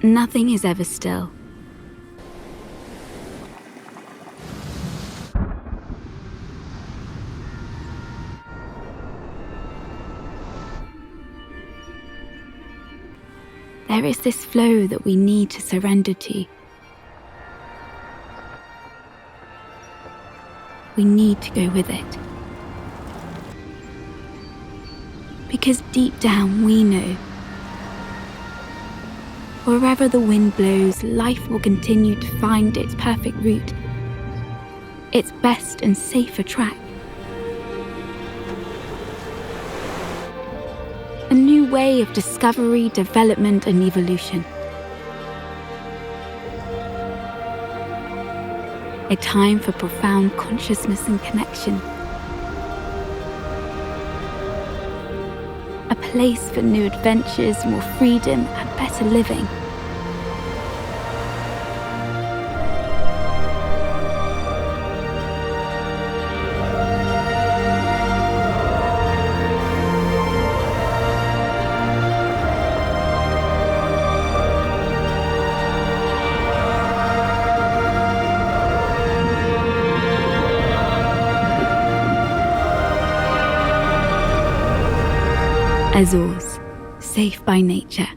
Nothing is ever still. There is this flow that we need to surrender to. We need to go with it. Because deep down we know, wherever the wind blows, life will continue to find its perfect route, its best and safer track. A new way of discovery, development, and evolution. A time for profound consciousness and connection. A place for new adventures, more freedom, and better living. Azores, safe by nature.